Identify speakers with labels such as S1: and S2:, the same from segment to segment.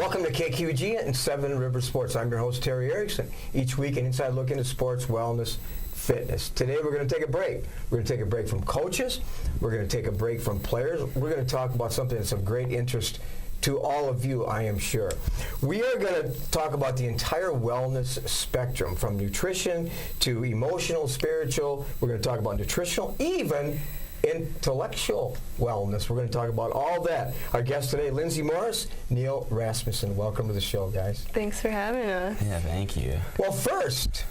S1: Welcome to KQG and Seven River Sports. I'm your host, Terry Erickson. Each week, an inside look into sports, wellness, fitness. Today, we're going to take a break. We're going to take a break from coaches. We're going to take a break from players. We're going to talk about something that's of great interest to all of you, I am sure. We are going to talk about the entire wellness spectrum, from nutrition to emotional, spiritual. We're going to talk about nutritional, even intellectual wellness. We're going to talk about all that. Our guest today, Lindsey Morris, Neil Rasmussen. Welcome to the show, guys.
S2: Thanks for having us.
S3: Yeah, thank you.
S1: Well, first,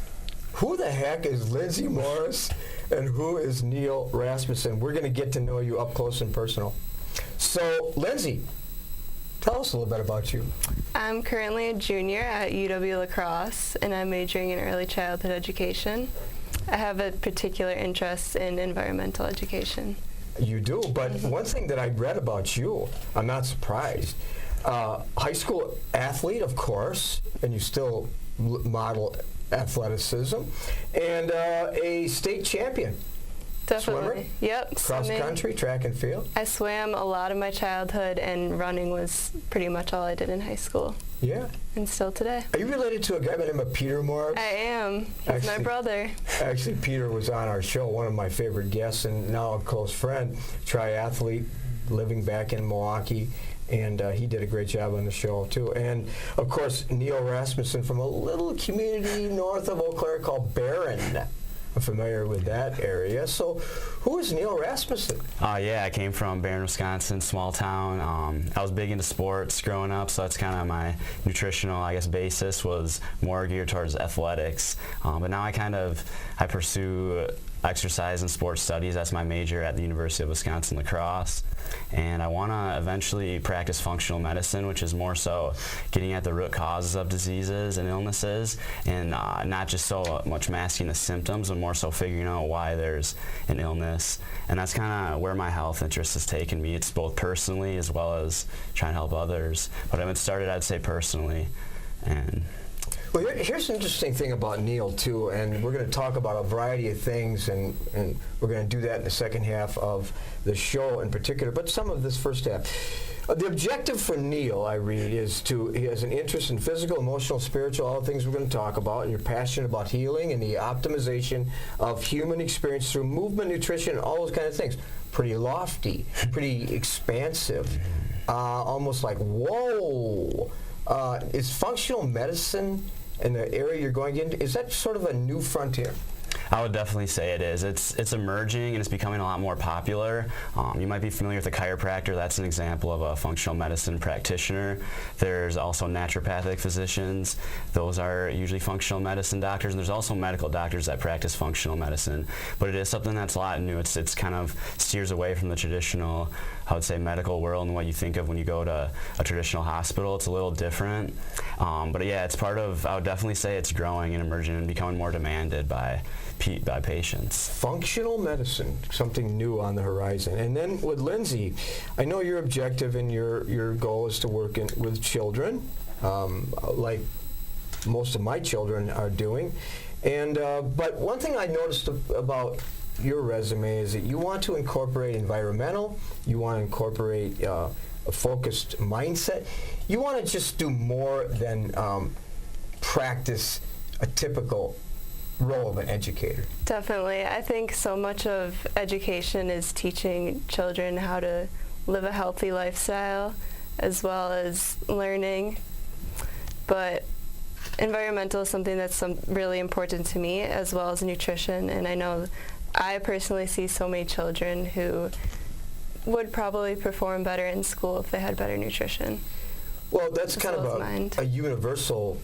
S1: who the heck is Lindsey Morris and who is Neil Rasmussen? We're going to get to know you up close and personal. So, Lindsey, tell us a little bit about you.
S2: I'm currently a junior at UW-La Crosse, and I'm majoring in early childhood education. I have a particular interest in environmental education.
S1: You do, but one thing that I read about you, I'm not surprised. High school athlete, of course, and you still model athleticism, and a state champion.
S2: Definitely.
S1: Swimmer?
S2: Yep.
S1: Cross country, track and field?
S2: I swam a lot of my childhood, and running was pretty much all I did in high school.
S1: Yeah.
S2: And still today.
S1: Are you related to a guy by the name of Peter Morris?
S2: I am. He's my brother.
S1: Actually, Peter was on our show, one of my favorite guests, and now a close friend, triathlete, living back in Milwaukee. And he did a great job on the show, too. And, of course, Neil Rasmussen from a little community north of Eau Claire called Barron. I'm familiar with that area. So, who is Neil Rasmussen?
S3: Yeah, I came from Barron, Wisconsin, small town. I was big into sports growing up, so that's kind of my nutritional, basis was more geared towards athletics. But now I pursue exercise and sports studies. That's my major at the University of Wisconsin-La Crosse. And I want to eventually practice functional medicine, which is more so getting at the root causes of diseases and illnesses, and not just so much masking the symptoms, but more so figuring out why there's an illness. And that's kind of where my health interest has taken me. It's both personally as well as trying to help others. But it started, I'd say, personally. And
S1: well, here's an interesting thing about Neil, too, and we're going to talk about a variety of things, and we're going to do that in the second half of the show in particular, but some of this first half. The objective for Neil, I read, is he has an interest in physical, emotional, spiritual, all the things we're going to talk about, and you're passionate about healing and the optimization of human experience through movement, nutrition, all those kind of things. Pretty lofty, pretty expansive, almost like, whoa. Is functional medicine in the area you're going into, is that sort of a new frontier?
S3: I would definitely say it is. It's emerging and it's becoming a lot more popular. You might be familiar with a chiropractor. That's an example of a functional medicine practitioner. There's also naturopathic physicians. Those are usually functional medicine doctors. And there's also medical doctors that practice functional medicine. But it is something that's a lot new. It's kind of steers away from the traditional, I would say, medical world and what you think of when you go to a traditional hospital. It's a little different. But yeah, it's part of, I would definitely say it's growing and emerging and becoming more demanded by patients.
S1: Functional medicine, something new on the horizon. And then with Lindsey, I know your objective and your goal is to work with children, like most of my children are doing. And but one thing I noticed about your resume is that you want to incorporate environmental, you want to incorporate a focused mindset. You want to just do more than practice a typical role of an educator.
S2: Definitely. I think so much of education is teaching children how to live a healthy lifestyle as well as learning. But environmental is something that's really important to me, as well as nutrition. And I know I personally see so many children who would probably perform better in school if they had better nutrition.
S1: Well, that's kind of a universal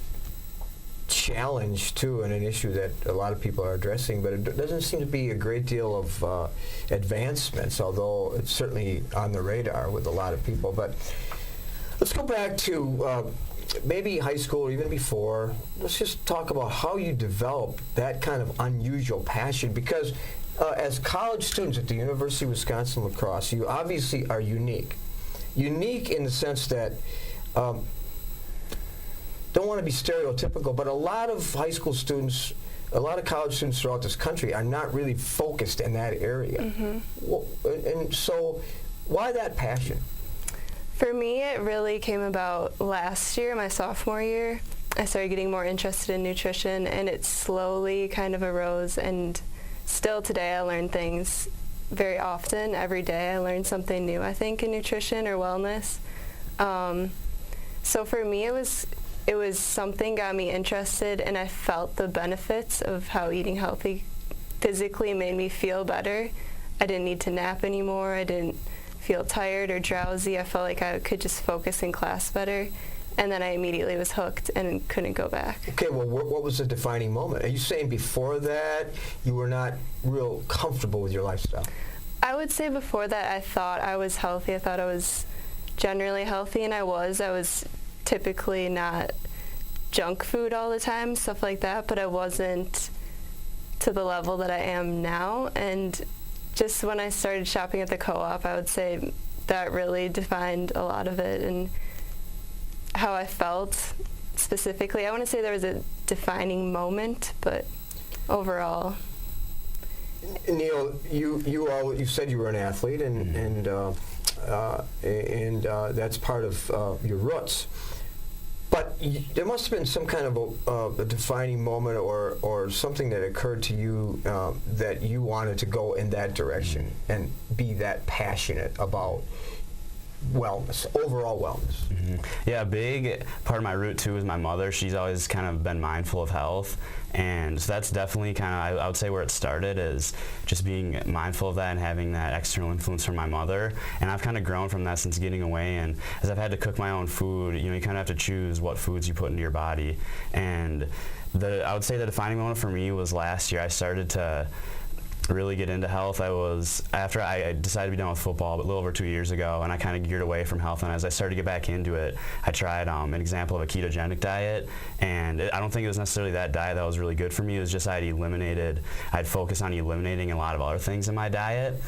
S1: challenge, too, and an issue that a lot of people are addressing, but it doesn't seem to be a great deal of advancements, although it's certainly on the radar with a lot of people. But let's go back to maybe high school or even before. Let's just talk about how you developed that kind of unusual passion, because as college students at the University of Wisconsin-La Crosse, you obviously are unique. Unique in the sense that don't want to be stereotypical, but a lot of high school students, a lot of college students throughout this country are not really focused in that area. Mm-hmm. Well, and so why that passion?
S2: For me, it really came about last year, my sophomore year. I started getting more interested in nutrition, and it slowly kind of arose, and still today I learn things very often. Every day I learn something new, I think, in nutrition or wellness. So for me, it was something got me interested, and I felt the benefits of how eating healthy physically made me feel better. I didn't need to nap anymore. I didn't feel tired or drowsy. I felt like I could just focus in class better. And then I immediately was hooked and couldn't go back.
S1: Okay, well, what was the defining moment? Are you saying before that you were not real comfortable with your lifestyle?
S2: I would say before that I thought I was healthy. I thought I was generally healthy, and I was. I was typically not junk food all the time, stuff like that, but I wasn't to the level that I am now. And just when I started shopping at the co-op, I would say that really defined a lot of it and how I felt specifically. I wouldn't say there was a defining moment, but overall.
S1: Neil, you said you were an athlete, and that's part of your roots. But there must have been some kind of a defining moment or something that occurred to you that you wanted to go in that direction and be that passionate about wellness, overall wellness.
S3: Mm-hmm. Yeah, a big part of my root too is my mother. She's always kind of been mindful of health, and so that's definitely kind of, I would say, where it started, is just being mindful of that and having that external influence from my mother. And I've kind of grown from that since getting away, and as I've had to cook my own food, you kind of have to choose what foods you put into your body. And I would say the defining moment for me was last year. I started to really get into health. After I decided to be done with football, but a little over 2 years ago, and I kind of geared away from health, and as I started to get back into it, I tried an example of a ketogenic diet, and I don't think it was necessarily that diet that was really good for me. It was just I'd focused on eliminating a lot of other things in my diet,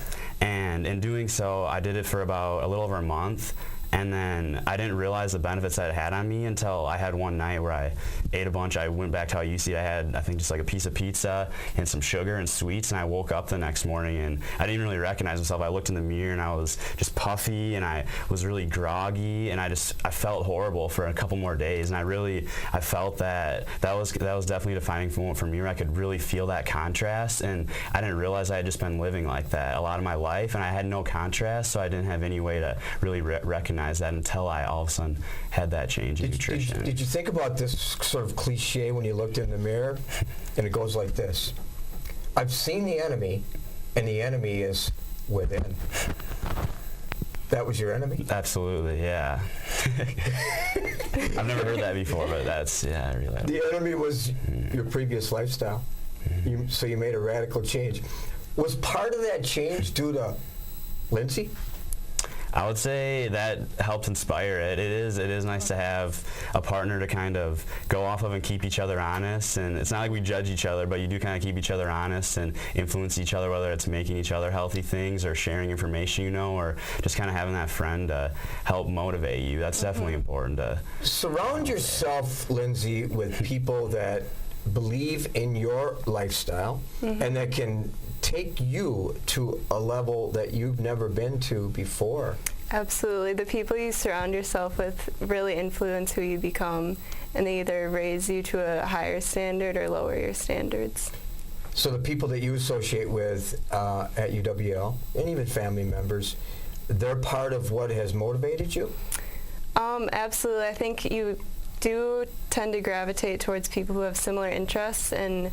S3: and in doing so, I did it for about a little over a month. And then I didn't realize the benefits that it had on me until I had one night where I ate a bunch. I went back to how I used to eat. I had, I think, just like a piece of pizza and some sugar and sweets, and I woke up the next morning and I didn't really recognize myself. I looked in the mirror and I was just puffy and I was really groggy, and I felt horrible for a couple more days. And I felt that was definitely a defining moment for me, where I could really feel that contrast, and I didn't realize I had just been living like that a lot of my life, and I had no contrast, so I didn't have any way to really recognize that until I all of a sudden had that change in nutrition.
S1: Did you think about this sort of cliche when you looked in the mirror? And it goes like this: I've seen the enemy, and the enemy is within. That was your enemy?
S3: Absolutely, yeah. I've never heard that before, but that's, yeah, really.
S1: The enemy was your previous lifestyle. So you made a radical change. Was part of that change due to Lindsey?
S3: I would say that helps inspire it. It is nice to have a partner to kind of go off of and keep each other honest. And it's not like we judge each other, but you do kind of keep each other honest and influence each other, whether it's making each other healthy things or sharing information, or just kind of having that friend to help motivate you. That's definitely important to
S1: surround yourself, Lindsey, with people that believe in your lifestyle and that can take you to a level that you've never been to before.
S2: Absolutely. The people you surround yourself with really influence who you become, and they either raise you to a higher standard or lower your standards.
S1: So the people that you associate with at UW-La, and even family members, they're part of what has motivated you?
S2: Absolutely. I think you do tend to gravitate towards people who have similar interests, and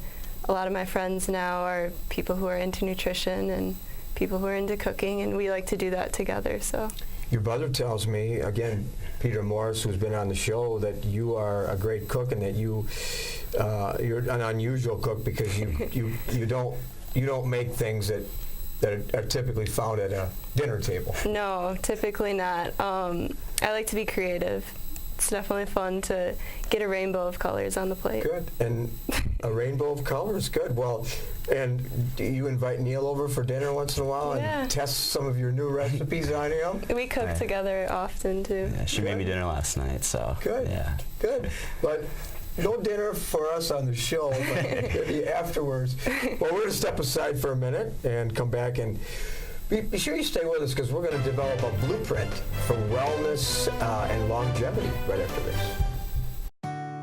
S2: a lot of my friends now are people who are into nutrition and people who are into cooking, and we like to do that together. So
S1: your brother tells me, again, Peter Morris, who's been on the show, that you are a great cook, and that you're an unusual cook because you don't make things that are typically found at a dinner table.
S2: No, typically not. I like to be creative. It's definitely fun to get a rainbow of colors on the plate.
S1: Good. And a rainbow of colors, good. Well, and do you invite Neil over for dinner once in a while and test some of your new recipes on him?
S2: We cook together often, too.
S3: Yeah, she made me dinner last night, so.
S1: Good.
S3: Yeah.
S1: Good. But no dinner for us on the show, but afterwards. Well, we're going to step aside for a minute and come back and Be sure you stay with us because we're going to develop a blueprint for wellness and longevity right after this.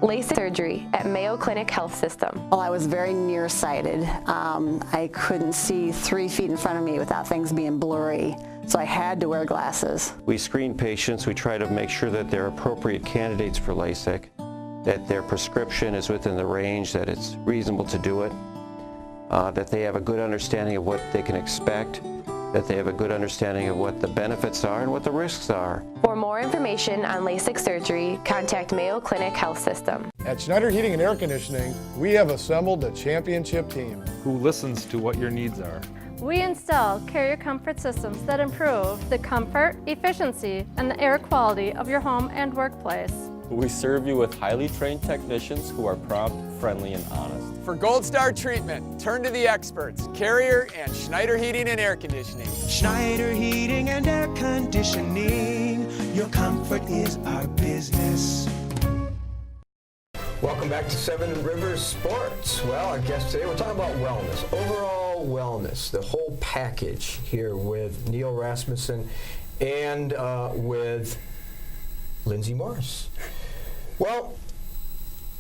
S4: LASIK surgery at Mayo Clinic Health System.
S5: Well, I was very nearsighted. I couldn't see 3 feet in front of me without things being blurry, so I had to wear glasses.
S6: We screen patients. We try to make sure that they're appropriate candidates for LASIK, that their prescription is within the range, that it's reasonable to do it, that they have a good understanding of what they can expect, that they have a good understanding of what the benefits are and what the risks are.
S4: For more information on LASIK surgery, contact Mayo Clinic Health System.
S7: At Schneider Heating and Air Conditioning, we have assembled a championship team
S8: who listens to what your needs are.
S9: We install carrier comfort systems that improve the comfort, efficiency, and the air quality of your home and workplace.
S10: We serve you with highly trained technicians who are prompt, friendly, and honest.
S11: For Gold Star treatment, turn to the experts, Carrier and Schneider Heating and Air Conditioning.
S12: Schneider Heating and Air Conditioning, your comfort is our business.
S1: Welcome back to Seven Rivers Sports. Well, our guest today, we're talking about wellness, overall wellness, the whole package here with Neil Rasmussen and with Lindsey Morris. Well,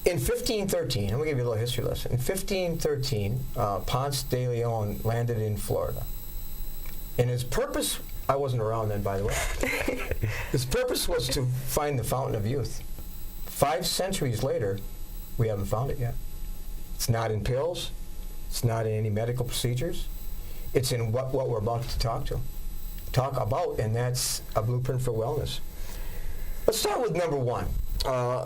S1: in 1513, I'm going to give you a little history lesson. In 1513, Ponce de Leon landed in Florida. And his purpose, I wasn't around then, by the way, his purpose was to find the fountain of youth. 5 centuries later, we haven't found it yet. It's not in pills. It's not in any medical procedures. It's in what we're about to talk about, and that's a blueprint for wellness. Let's start with number 1,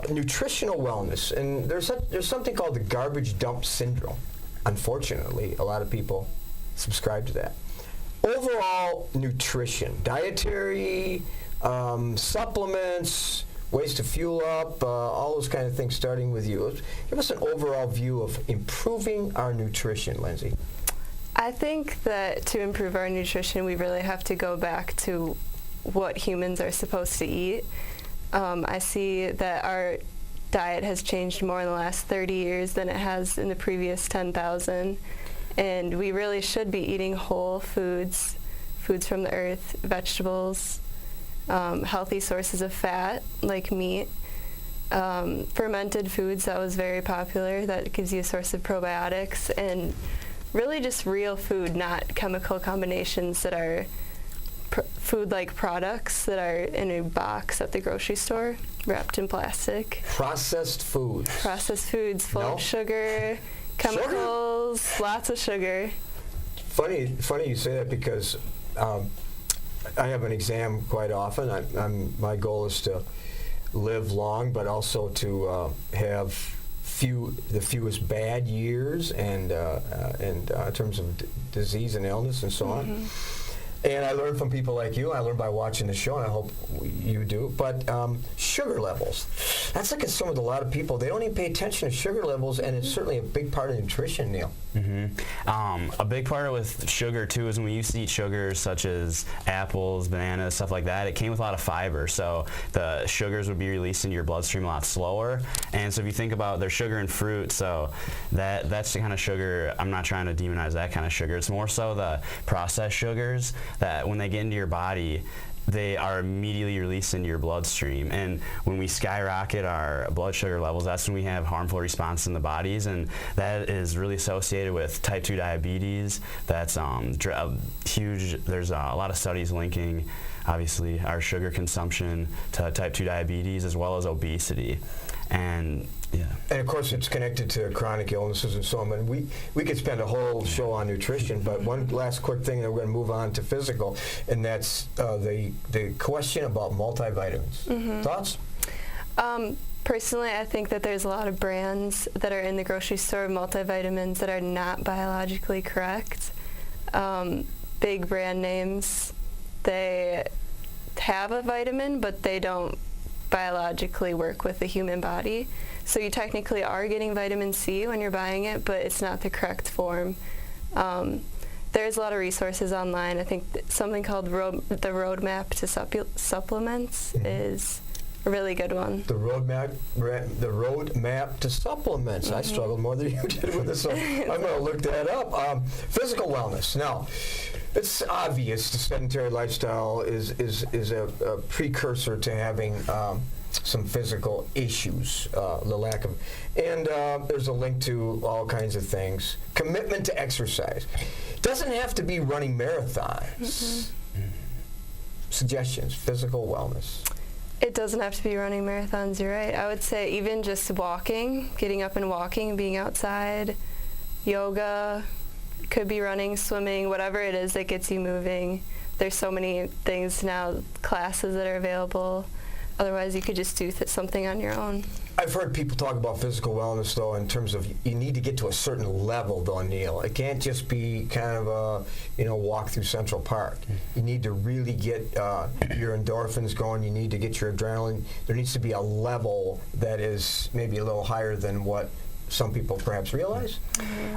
S1: nutritional wellness. And there's something called the garbage dump syndrome. Unfortunately, a lot of people subscribe to that. Overall nutrition, dietary, supplements, ways to fuel up, all those kind of things, starting with you. Give us an overall view of improving our nutrition, Lindsey.
S2: I think that to improve our nutrition, we really have to go back to what humans are supposed to eat. I see that our diet has changed more in the last 30 years than it has in the previous 10,000. And we really should be eating whole foods, foods from the earth, vegetables, healthy sources of fat like meat, fermented foods, that was very popular. That gives you a source of probiotics, and really just real food, not chemical combinations that are food-like products that are in a box at the grocery store, wrapped in plastic.
S1: Processed foods.
S2: Processed foods full of sugar, chemicals, lots of sugar.
S1: Funny you say that because I have an exam quite often. My goal is to live long, but also to have the fewest bad years, and in terms of disease and illness and so on. And I learn from people like you. I learn by watching the show, and I hope you do. But sugar levels, that's like some of a lot of people. They don't even pay attention to sugar levels, and it's certainly a big part of nutrition, Neil.
S3: A big part with sugar, too, is when we used to eat sugars such as apples, bananas, stuff like that, it came with a lot of fiber. So the sugars would be released into your bloodstream a lot slower. And so if you think about there's sugar in fruit, so that's the kind of sugar. I'm not trying to demonize that kind of sugar. It's more so the processed sugars that when they get into your body, they are immediately released into your bloodstream. And when we skyrocket our blood sugar levels, that's when we have harmful response in the bodies, and that is really associated with type 2 diabetes. That's huge. There's a lot of studies linking, obviously, our sugar consumption to type 2 diabetes as well as obesity. And
S1: of course, it's connected to chronic illnesses and so on. And we could spend a whole show on nutrition, but one last quick thing, and then we're going to move on to physical, and that's the question about multivitamins. Thoughts?
S2: Personally, I think that there's a lot of brands that are in the grocery store of multivitamins that are not biologically correct. Big brand names, they have a vitamin, but they don't biologically work with the human body. So you technically are getting vitamin C when you're buying it, but it's not the correct form. There's a lot of resources online. I think something called the Roadmap to Supplements is a really good one.
S1: The roadmap to supplements. I struggled more than you did with this, so I'm going to look that up. Physical wellness. Now, It's obvious the sedentary lifestyle is a precursor to having some physical issues, the lack of, and there's a link to all kinds of things. Commitment to exercise. Doesn't have to be running marathons. Suggestions, physical wellness.
S2: It doesn't have to be running marathons, you're right. I would say even just walking, getting up and walking, being outside, yoga, could be running, swimming, whatever it is that gets you moving. There's so many things now, classes that are available. Otherwise, you could just do something on your own.
S1: I've heard people talk about physical wellness, though, in terms of you need to get to a certain level, though, Neil. It can't just be kind of a, walk through Central Park. You need to really get your endorphins going. You need to get your adrenaline. There needs to be a level that is maybe a little higher than what some people perhaps realize.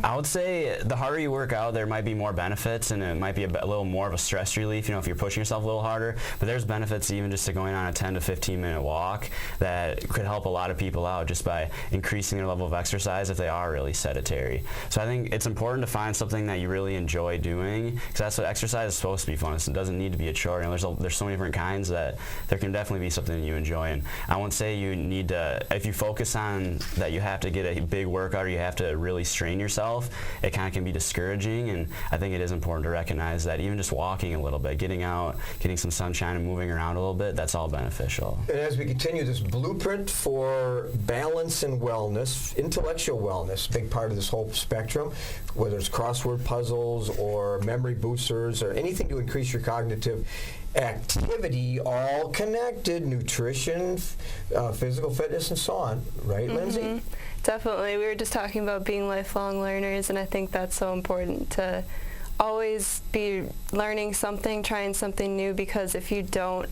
S3: I would say the harder you work out, there might be more benefits, and it might be a little more of a stress relief, if you're pushing yourself a little harder. But there's benefits even just to going on a 10 to 15-minute walk that could help a lot of people out just by increasing their level of exercise if they are really sedentary. So I think it's important to find something that you really enjoy doing, because that's what exercise is supposed to be fun. It doesn't need to be a chore. There's so many different kinds that there can definitely be something that you enjoy. And I won't say you need to, if you focus on that you have to get a big workout or you have to really strain yourself, it kind of can be discouraging. And I think it is important to recognize that even just walking a little bit, getting out, getting some sunshine and moving around a little bit, that's all beneficial.
S1: And as we continue this blueprint for balance and wellness, intellectual wellness, big part of this whole spectrum, whether it's crossword puzzles or memory boosters or anything to increase your cognitive activity, all connected, nutrition, physical fitness, and so on. Right, Lindsey?
S2: Definitely. We were just talking about being lifelong learners, and I think that's so important to always be learning something, trying something new, because if you don't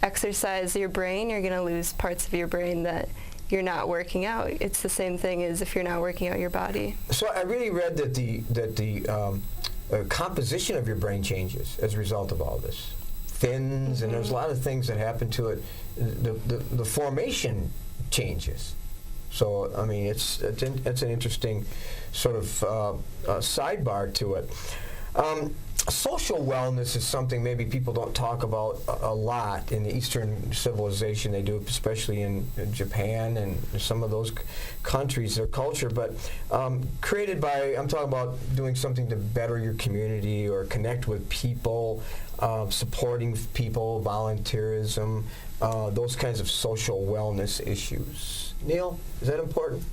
S2: exercise your brain, you're going to lose parts of your brain that you're not working out. It's the same thing as if you're not working out your body.
S1: So I really read that the composition of your brain changes as a result of all this. Thins, and there's a lot of things that happen to it. The formation changes. So, I mean, it's an interesting sort of sidebar to it. Social wellness is something maybe people don't talk about a lot in the Eastern civilization. They do, especially in Japan and some of those countries, their culture. But created by, I'm talking about doing something to better your community or connect with people, supporting people, volunteerism, those kinds of social wellness issues. Neil, is that important?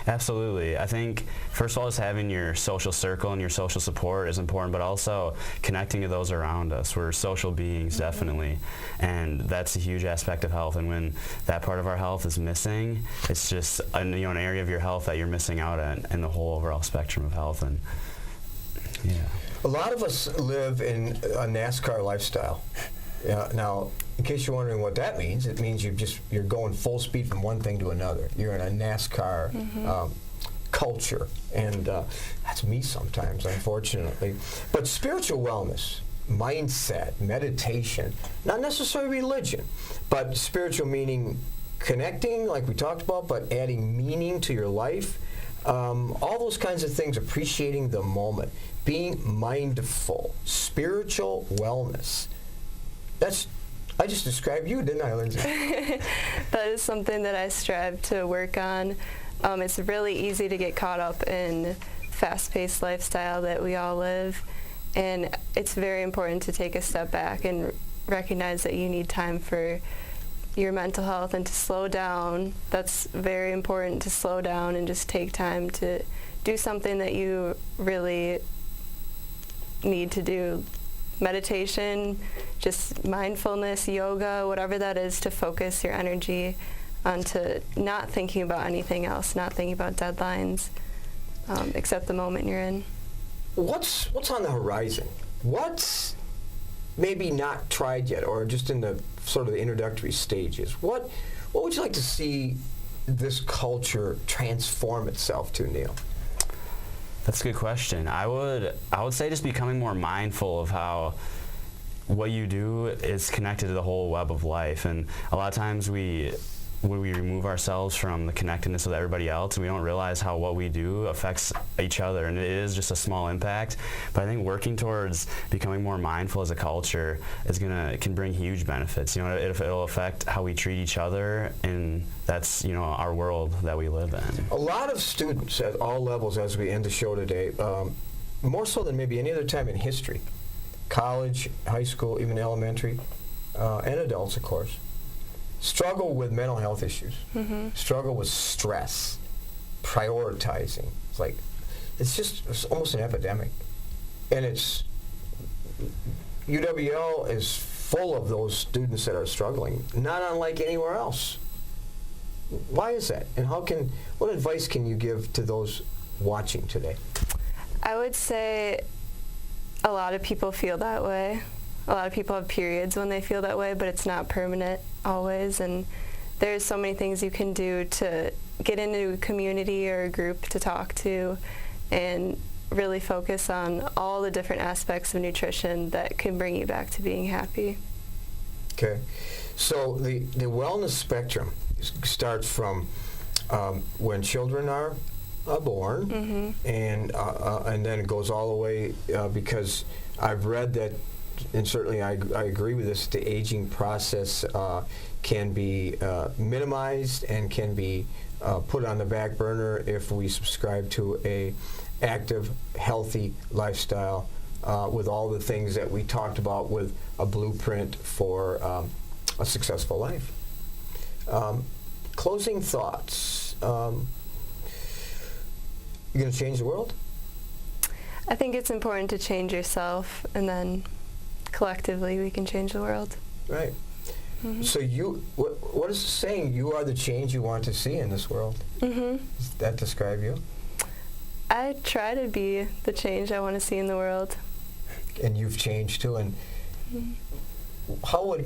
S3: Absolutely. I think, first of all, just having your social circle and your social support is important, but also connecting to those around us. We're social beings, definitely, and that's a huge aspect of health. And when that part of our health is missing, it's just an area of your health that you're missing out on in the whole overall spectrum of health. And yeah,
S1: a lot of us live in a NASCAR lifestyle. Now, in case you're wondering what that means, it means you're going full speed from one thing to another. You're in a NASCAR culture, and that's me sometimes, unfortunately. But spiritual wellness, mindset, meditation, not necessarily religion, but spiritual meaning connecting, like we talked about, but adding meaning to your life, all those kinds of things, appreciating the moment, being mindful, spiritual wellness. I just described you, didn't I, Lindsey?
S2: That is something that I strive to work on. It's really easy to get caught up in fast-paced lifestyle that we all live, and it's very important to take a step back and recognize that you need time for your mental health and to slow down. That's very important, to slow down and just take time to do something that you really need to do. Meditation, just mindfulness, yoga, whatever that is, to focus your energy onto not thinking about anything else, not thinking about deadlines, except the moment you're in.
S1: What's on the horizon? What's maybe not tried yet, or just in the sort of the introductory stages? What would you like to see this culture transform itself to, Neil?
S3: That's a good question. I would say just becoming more mindful of how what you do is connected to the whole web of life. And a lot of times we we remove ourselves from the connectedness with everybody else, and we don't realize how what we do affects each other, and it is just a small impact. But I think working towards becoming more mindful as a culture can bring huge benefits. You know, it'll affect how we treat each other, and that's, you know, our world that we live in.
S1: A lot of students at all levels, as we end the show today, more so than maybe any other time in history, college, high school, even elementary, and adults, of course, struggle with mental health issues, struggle with stress, prioritizing. It's almost an epidemic. And UWL is full of those students that are struggling, not unlike anywhere else. Why is that? And what advice can you give to those watching today?
S2: I would say a lot of people feel that way. A lot of people have periods when they feel that way, but it's not permanent always. And there's so many things you can do to get into a community or a group to talk to and really focus on all the different aspects of nutrition that can bring you back to being happy.
S1: Okay. So the wellness spectrum starts from when children are born, and then it goes all the way because I've read that, and certainly I agree with this, the aging process can be minimized and can be put on the back burner if we subscribe to a active, healthy lifestyle with all the things that we talked about with a blueprint for a successful life. Closing thoughts. You going to change the world?
S2: I think it's important to change yourself, and then collectively we can change the world.
S1: Right. So what is the saying? You are the change you want to see in this world. Does that describe you?
S2: I try to be the change I want to see in the world.
S1: And you've changed too. And when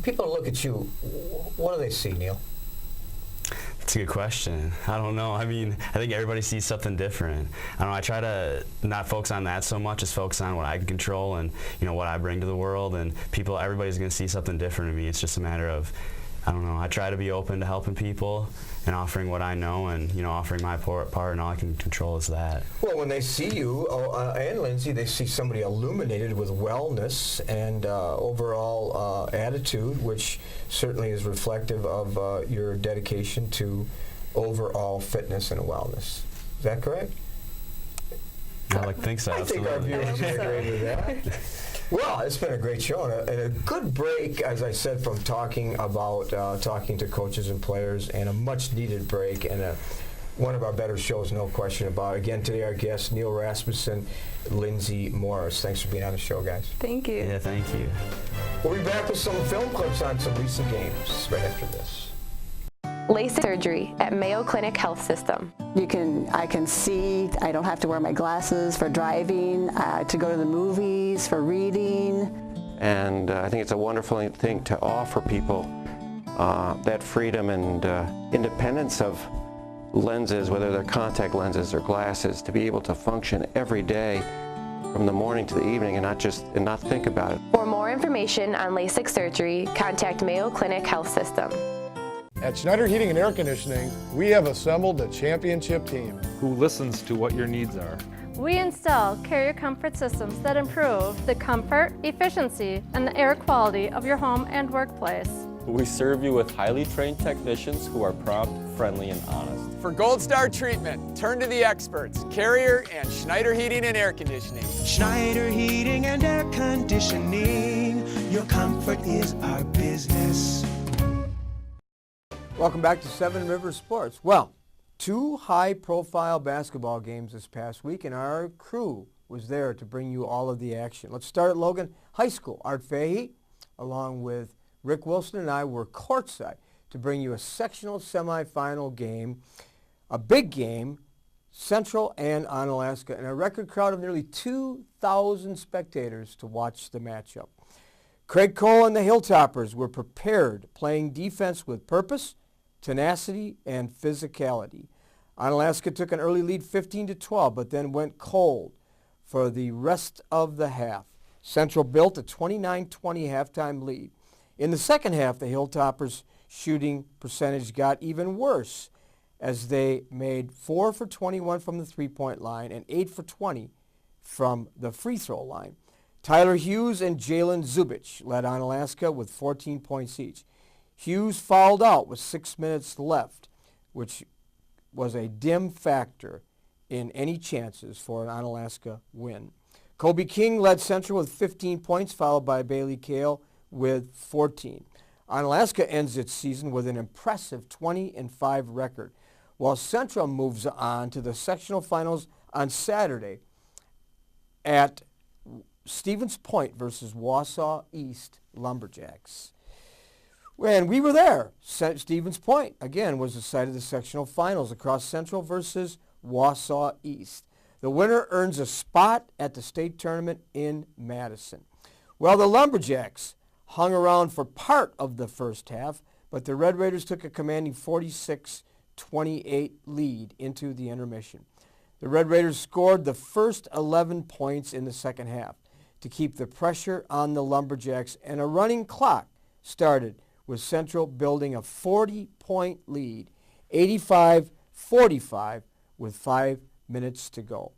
S1: people look at you, what do they see, Neil?
S3: That's a good question. I don't know. I mean, I think everybody sees something different. I don't know. I try to not focus on that so much as focus on what I can control and, you know, what I bring to the world. And everybody's going to see something different in me. It's just a matter of, I don't know. I try to be open to helping people and offering what I know, and, you know, offering my part, and all I can control is that.
S1: Well, when they see you and Lindsey, they see somebody illuminated with wellness and overall attitude, which certainly is reflective of your dedication to overall fitness and wellness. Is that correct?
S3: I think so.
S1: I think our viewers would agree with that. Well, it's been a great show and a good break, as I said, from talking to coaches and players, and a much-needed break, and one of our better shows, no question about it. Again, today our guests, Neil Rasmussen, Lindsey Morris. Thanks for being on the show, guys.
S2: Thank you.
S3: Yeah, thank you.
S1: We'll be back with some film clips on some recent games right after this.
S4: LASIK surgery at Mayo Clinic Health System.
S5: I can see. I don't have to wear my glasses for driving, to go to the movies, for reading.
S6: And I think it's a wonderful thing to offer people that freedom and independence of lenses, whether they're contact lenses or glasses, to be able to function every day from the morning to the evening and not think about it.
S4: For more information on LASIK surgery, contact Mayo Clinic Health System.
S7: At Schneider Heating and Air Conditioning, we have assembled a championship team
S8: who listens to what your needs are.
S9: We install carrier comfort systems that improve the comfort, efficiency, and the air quality of your home and workplace.
S10: We serve you with highly trained technicians who are prompt, friendly, and honest.
S11: For Gold Star treatment, turn to the experts, Carrier and Schneider Heating and Air Conditioning.
S12: Schneider Heating and Air Conditioning. Your comfort is our business.
S1: Welcome back to Seven Rivers Sports. Well, 2 high-profile basketball games this past week, and our crew was there to bring you all of the action. Let's start at Logan High School. Art Fahey, along with Rick Wilson and I, were courtside to bring you a sectional semifinal game, a big game, Central and Onalaska, and a record crowd of nearly 2,000 spectators to watch the matchup. Craig Cole and the Hilltoppers were prepared, playing defense with purpose, tenacity, and physicality. Onalaska took an early lead 15-12, but then went cold for the rest of the half. Central built a 29-20 halftime lead. In the second half, the Hilltoppers shooting percentage got even worse as they made 4 for 21 from the three-point line and 8 for 20 from the free throw line. Tyler Hughes and Jalen Zubich led Onalaska with 14 points each. Hughes fouled out with 6 minutes left, which was a dim factor in any chances for an Onalaska win. Kobe King led Central with 15 points, followed by Bailey Kale with 14. Onalaska ends its season with an impressive 20-5 record, while Central moves on to the sectional finals on Saturday at Stevens Point versus Wausau East Lumberjacks. And we were there. Stevens Point, again, was the site of the sectional finals across Central versus Wausau East. The winner earns a spot at the state tournament in Madison. Well, the Lumberjacks hung around for part of the first half, but the Red Raiders took a commanding 46-28 lead into the intermission. The Red Raiders scored the first 11 points in the second half to keep the pressure on the Lumberjacks, and a running clock started with Central building a 40-point lead, 85-45, with 5 minutes to go.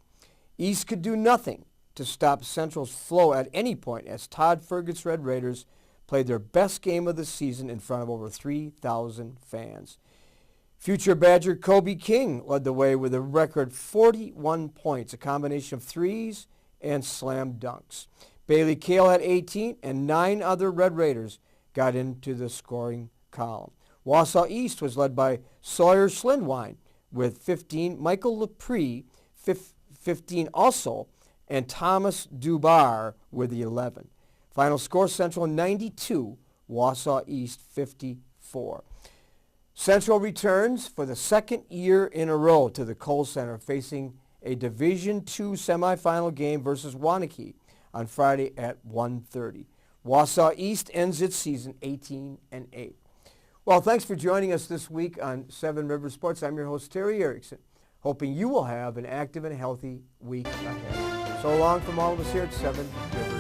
S1: East could do nothing to stop Central's flow at any point as Todd Fergus's Red Raiders played their best game of the season in front of over 3,000 fans. Future Badger Kobe King led the way with a record 41 points, a combination of threes and slam dunks. Bailey Kale had 18, and 9 other Red Raiders got into the scoring column. Wausau East was led by Sawyer Schlindwine with 15, Michael Lepre 15 also, and Thomas Dubar with the 11. Final score, Central 92, Wausau East 54. Central returns for the second year in a row to the Kohl Center, facing a Division II semifinal game versus Waunakee on Friday at 1:30. Wausau East ends its season 18-8. Well, thanks for joining us this week on 7 Rivers Sports. I'm your host, Terry Erickson, hoping you will have an active and healthy week ahead. So long from all of us here at 7 Rivers.